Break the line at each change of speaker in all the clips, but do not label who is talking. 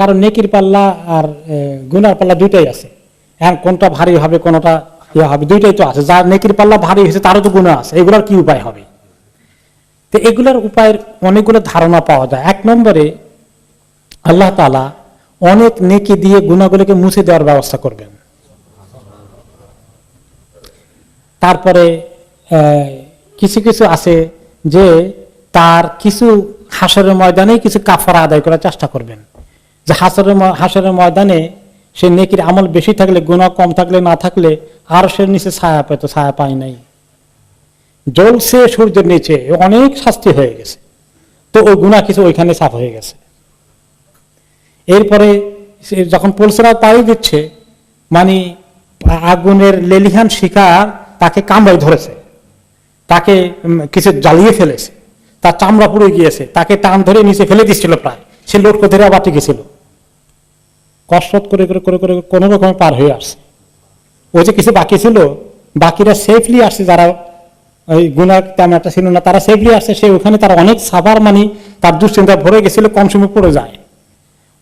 কারণ নেকির পাল্লা আর গুনার পাল্লা দুইটাই আছে। এখন কোনটা ভারী হবে কোনটা ইয়ে হবে, দুইটাই তো আছে। যার নেকির পাল্লা ভারী হয়েছে তারও তো গুনাহ আছে, এগুলোর কি উপায় হবে? তো এগুলোর উপায়ের অনেকগুলো ধারণা পাওয়া যায়। এক নম্বরে আল্লাহ তাআলা অনেক নেকি দিয়ে গুনাহগুলোকে মুছে দেওয়ার ব্যবস্থা করবেন। তারপরে কিছু কিছু আছে যে তার কিছু হাসরের ময়দানে কিছু কাফারা আদায় করার চেষ্টা করবেন, যে হাসরের ময়দানে সে নেকির আমল বেশি থাকলে, গুনাহ কম থাকলে না থাকলে আর সে নিচে ছায়া পেত, ছায়া পায় নাই, জ্বলছে সূর্যের নিচে, অনেক শাস্তি হয়ে গেছে, তো ওই গুনাহ কিছু ওইখানে সাফ হয়ে গেছে। এরপরে যখন পুলিশরা পাড়ি দিচ্ছে, মানে আগুনের লেলিহান শিকার তাকে কামড়ায় ধরেছে, তাকে কিছু জ্বালিয়ে ফেলেছে, তার চামড়া পুড়ে গিয়েছে, তাকে টান ধরে নিচে ফেলে দিচ্ছিল, প্রায় সে লটকে ধরে আবার টিকেছিল, কসরত করে করে করে করে কোন রকমে পার হয়ে আসছে। ওই যে কিছু বাকি ছিল, বাকিরা সেফলি আসছে, যারা ওই গুনাহ তেমন একটা ছিল না তারা সেফলি আসছে, সে ওখানে তার অনেক সাফার, মানে তার দুশ্চিন্তা ভরে গেছিল, কম সময় পড়ে যায়।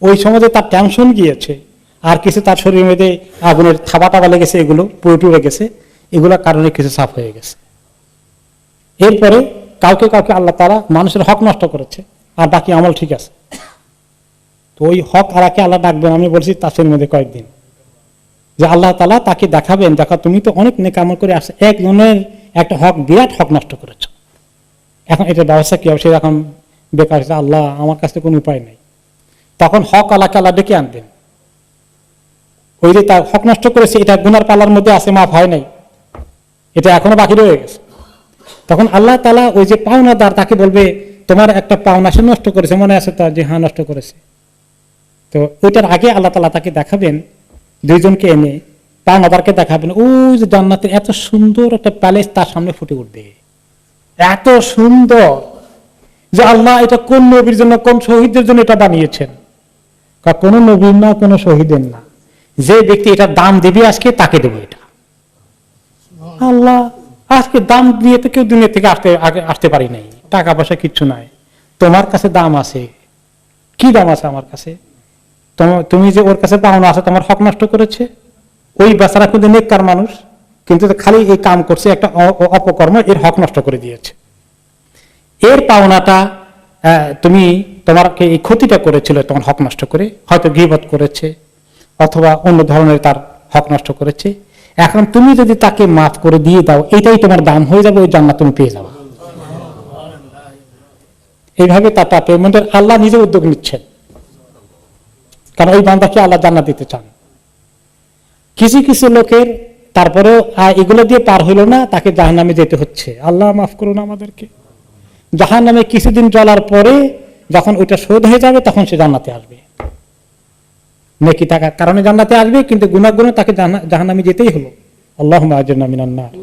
ওই সময় তার টেনশন গিয়েছে, আর কিছু তার শরীরের মধ্যে আগুনের থাবা টাবা লেগেছে, এগুলো পুড়ে টুড়ে গেছে, এগুলোর কারণে কিছু সাফ হয়ে গেছে। এরপরে কাউকে কাউকে আল্লাহ তাআলা মানুষের হক নষ্ট করেছে, আর বাকি আমল ঠিক আছে, তো ওই হক আরাকে আল্লাহ ডাকবেন। আমি বলছি তাফসীরের মধ্যে কয়েকদিন যে আল্লাহ তাআলা তাকে দেখাবেন, দেখো তুমি তো অনেক নেক আমল করে আসছো, একজনের একটা হক, বিরাট হক নষ্ট করেছ, এখন এটা ব্যবস্থা কি হবে? সে এখন বেকার, আল্লাহ আমার কাছে কোনো উপায় নেই। তখন হক আল্লাহকে আল্লাহ ডেকে আনবেন, ওই যে তার হক নষ্ট করেছে, এটা গুনার পাল্লার মধ্যে আছে, মাফ হয় নাই, এটা এখনো বাকি রয়ে গেছে। তখন আল্লাহ তাআলা ওই যে পাওনাদার তাকে বলবে, তোমার একটা পাওনা সে নষ্ট করেছে, মনে আছে তো? যে হ্যাঁ, নষ্ট করেছে। তো ওইটার আগে আল্লাহ তাআলা তাকে দেখাবেন, দুইজনকে এনে পাওনাদারকে দেখাবেন, ওই যে জান্নাতের এত সুন্দর একটা প্যালেস তার সামনে ফুটে উঠবে, এত সুন্দর যে আল্লাহ এটা কোন নবীর জন্য, কোন শহীদদের জন্য এটা বানিয়েছেন? কোন নবীর না, কোন শহীদের না, যে ব্যক্তি এটা দাম দিবে আজকে তাকে দেবো এটা। আল্লাহ আজকে দাম দিয়ে তো কেউ দুনিয়া থেকে আসতে পারি নাই, টাকা পয়সা কিচ্ছু নাই, তোমার কাছে দাম আছে। কি দাম আছে আমার কাছে? তুমি যে ওর কাছে পাওনা আছে, তোমার হক নষ্ট করেছে। ওই বেচারা কিন্তু নেককার মানুষ, কিন্তু খালি এই কাম করছে, একটা অপকর্ম, এর হক নষ্ট করে দিয়েছে। এর পাওনাটা তুমি তোমাকে এই ক্ষতিটা করেছিল, তোমার হক নষ্ট করে, হয়তো গীবত করেছে অথবা অন্য ধরনের তার হক নষ্ট করেছে। এখন তুমি যদি তাকে মাফ করে দিয়ে দাও, এটাই তোমার দাম হয়ে যাবে, ওই জান্নাত তুমি পেয়ে যাবে। এইভাবে তার পেমেন্টের আল্লাহ নিজে উদ্যোগ নিচ্ছেন, কারণ ওই বান্দাকে আল্লাহ জান্নাত দিতে চান। কিছু কিছু লোকের তারপরেও এগুলো দিয়ে পার হইল না, তাকে জাহান্নামে যেতে হচ্ছে। আল্লাহ মাফ করুন আমাদেরকে। জাহান্নামে কিছুদিন চলার পরে যখন ওইটা শোধ হয়ে যাবে, তখন সে জান্নাতে আসবে, নেকি থাকার কারণে জান্নাতে আসবে, কিন্তু গুনাহ তাকে জাহান্নামে যেতেই হলো। আল্লাহুম্মা আজিরনা মিনান নার।